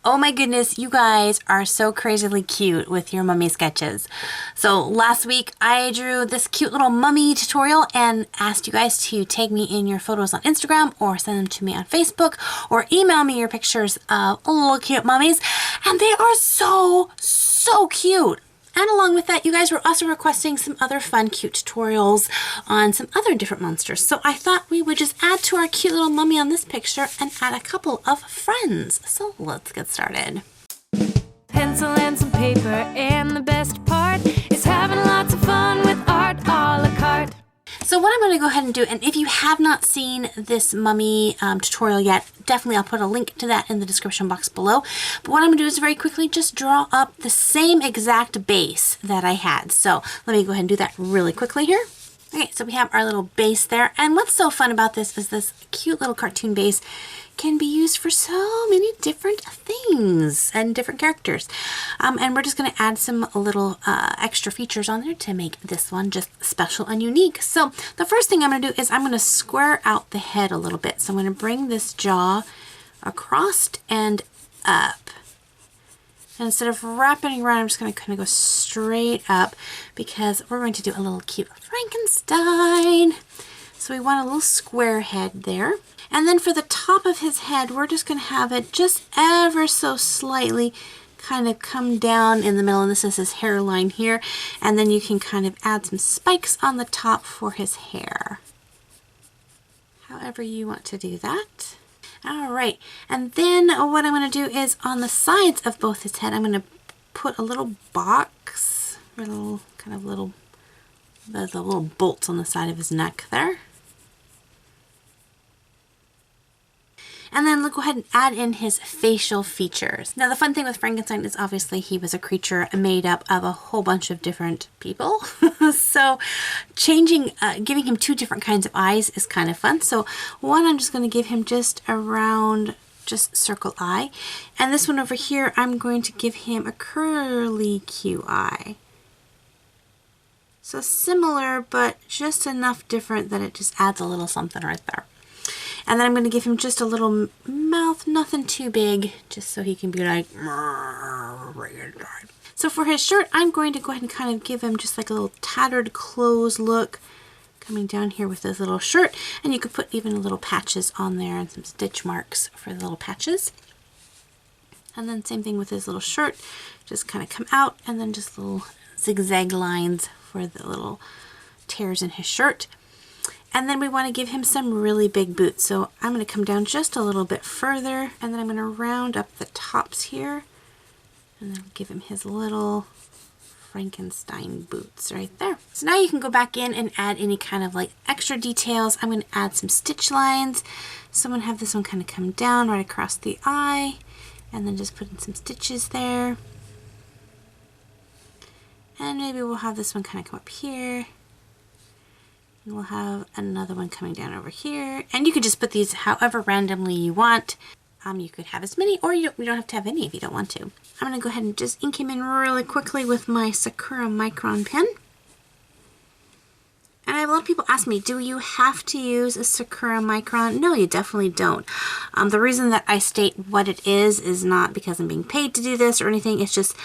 Oh my goodness, you guys are so crazily cute with your mummy sketches. So last week I drew this cute little mummy tutorial and asked you guys to tag me in your photos on Instagram or send them to me on Facebook or email me your pictures of little cute mummies. And they are so cute. And along with that, you guys were also requesting some other fun, cute tutorials on some other different monsters. So I thought we would just add to our cute little mummy on this picture and add a couple of friends. So let's get started. Pencil and some paper, and the best part is having lots of fun with art a la carte. So what I'm going to go ahead and do, and if you have not seen this mummy tutorial yet, definitely I'll put a link to that in the description box below. But what I'm going to do is very quickly just draw up the same exact base that I had. So let me go ahead and do that really quickly here. Okay, so we have our little base there. And what's so fun about this is this cute little cartoon base can be used for so many different things and different characters. And we're just going to add some little extra features on there to make this one just special and unique. So the first thing I'm going to do is I'm going to square out the head a little bit. So I'm going to bring this jaw across and up. And instead of wrapping around, I'm just going to kind of go straight up because we're going to do a little cute Frankenstein. So we want a little square head there. And then for the top of his head, we're just going to have it just ever so slightly kind of come down in the middle. And this is his hairline here. And then you can kind of add some spikes on the top for his hair. However you want to do that. All right, and then what I'm going to do is on the sides of both his head, I'm going to put a little box, the little bolts on the side of his neck there. And then go ahead and add in his facial features. Now the fun thing with Frankenstein is obviously he was a creature made up of a whole bunch of different people. So giving him two different kinds of eyes is kind of fun. So one, I'm just going to give him just a round, just circle eye. And this one over here, I'm going to give him a curly Q eye. So similar, but just enough different that it just adds a little something right there. And then I'm going to give him just a little mouth, nothing too big, just so he can be like, so for his shirt, I'm going to go ahead and kind of give him just like a little tattered clothes look coming down here with this little shirt. And you could put even little patches on there and some stitch marks for the little patches. And then same thing with his little shirt, just kind of come out and then just little zigzag lines for the little tears in his shirt. And then we want to give him some really big boots. So I'm going to come down just a little bit further and then I'm going to round up the tops here and then give him his little Frankenstein boots right there. So now you can go back in and add any kind of like extra details. I'm going to add some stitch lines. So I'm going to have this one kind of come down right across the eye and then just put in some stitches there. And maybe we'll have this one kind of come up here. And we'll have another one coming down over here. And you could just put these however randomly you want. You could have as many, or you don't have to have any if you don't want to. I'm going to go ahead and just ink him in really quickly with my Sakura Micron pen. And I have a lot of people ask me, do you have to use a Sakura Micron? No, you definitely don't. The reason that I state what it is not because I'm being paid to do this or anything. It's just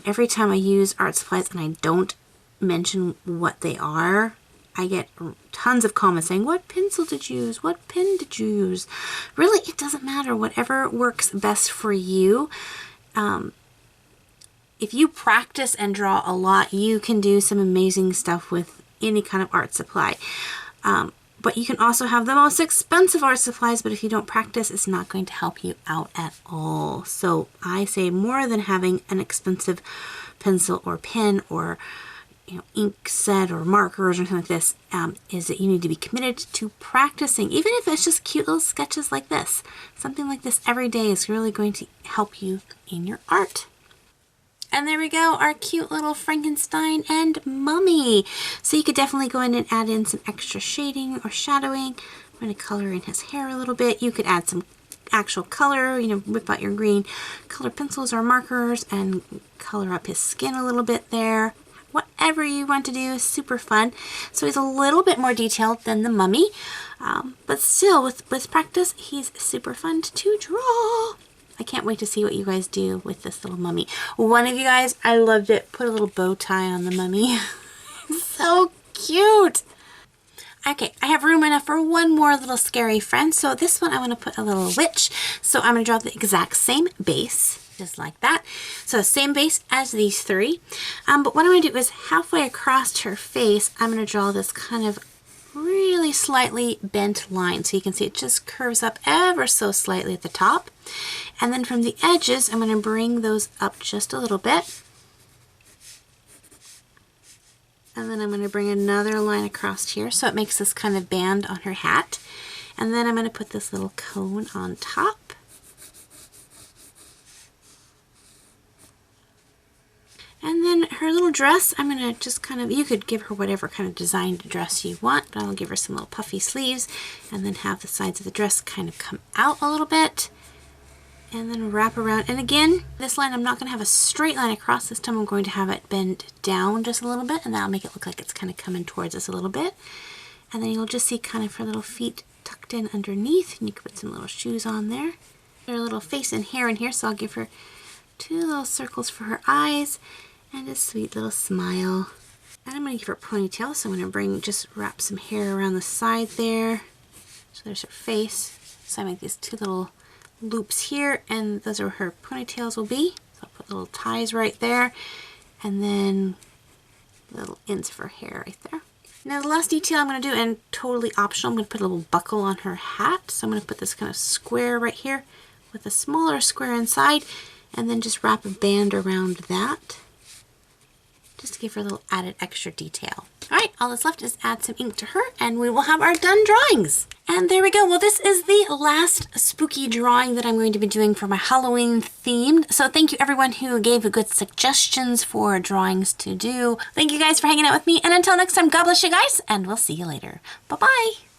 every time I use art supplies and I don't mention what they are, I get tons of comments saying, what pencil did you use? What pen did you use? Really, it doesn't matter. Whatever works best for you. If you practice and draw a lot, you can do some amazing stuff with any kind of art supply. But you can also have the most expensive art supplies, but if you don't practice, it's not going to help you out at all. So I say more than having an expensive pencil or pen or ink set or markers or anything like this, is that you need to be committed to practicing, even if it's just cute little sketches like this. Something like this every day is really going to help you in your art. And there we go, our cute little Frankenstein and mummy. So you could definitely go in and add in some extra shading or shadowing. I'm going to color in his hair a little bit. You could add some actual color, whip out your green color pencils or markers and color up his skin a little bit there. Whatever you want to do is super fun. So he's a little bit more detailed than the mummy, but still with practice, he's super fun to draw. I can't wait to see what you guys do with this little mummy. One of you guys, I loved it, put a little bow tie on the mummy. So cute. Okay, I have room enough for one more little scary friend. So this one I want to put a little witch. So I'm going to draw the exact same base, just like that. So same base as these three. But what I'm going to do is halfway across her face, I'm going to draw this kind of really slightly bent line. So you can see it just curves up ever so slightly at the top. And then from the edges, I'm going to bring those up just a little bit. And then I'm going to bring another line across here so it makes this kind of band on her hat. And then I'm going to put this little cone on top. And then her little dress, I'm going to just kind of, you could give her whatever kind of designed dress you want, but I'll give her some little puffy sleeves and then have the sides of the dress kind of come out a little bit. And then wrap around. And again, this line I'm not going to have a straight line across. This time I'm going to have it bend down just a little bit, and that'll make it look like it's kind of coming towards us a little bit. And then you'll just see kind of her little feet tucked in underneath, and you can put some little shoes on there. Her little face and hair in here, so I'll give her 2 little circles for her eyes and a sweet little smile. And I'm going to give her a ponytail, so I'm going to just wrap some hair around the side there. So there's her face. So I make these 2 little loops here, and those are where her ponytails will be. So I'll put little ties right there, and then little ends for hair right there. Now the last detail I'm going to do, and totally optional, I'm going to put a little buckle on her hat. So I'm going to put this kind of square right here with a smaller square inside, and then just wrap a band around that, just to give her a little added extra detail. All right, all that's left is add some ink to her, and we will have our done drawings. And there we go. Well, this is the last spooky drawing that I'm going to be doing for my Halloween themed. So thank you everyone who gave good suggestions for drawings to do. Thank you guys for hanging out with me. And until next time, God bless you guys, and we'll see you later. Bye-bye.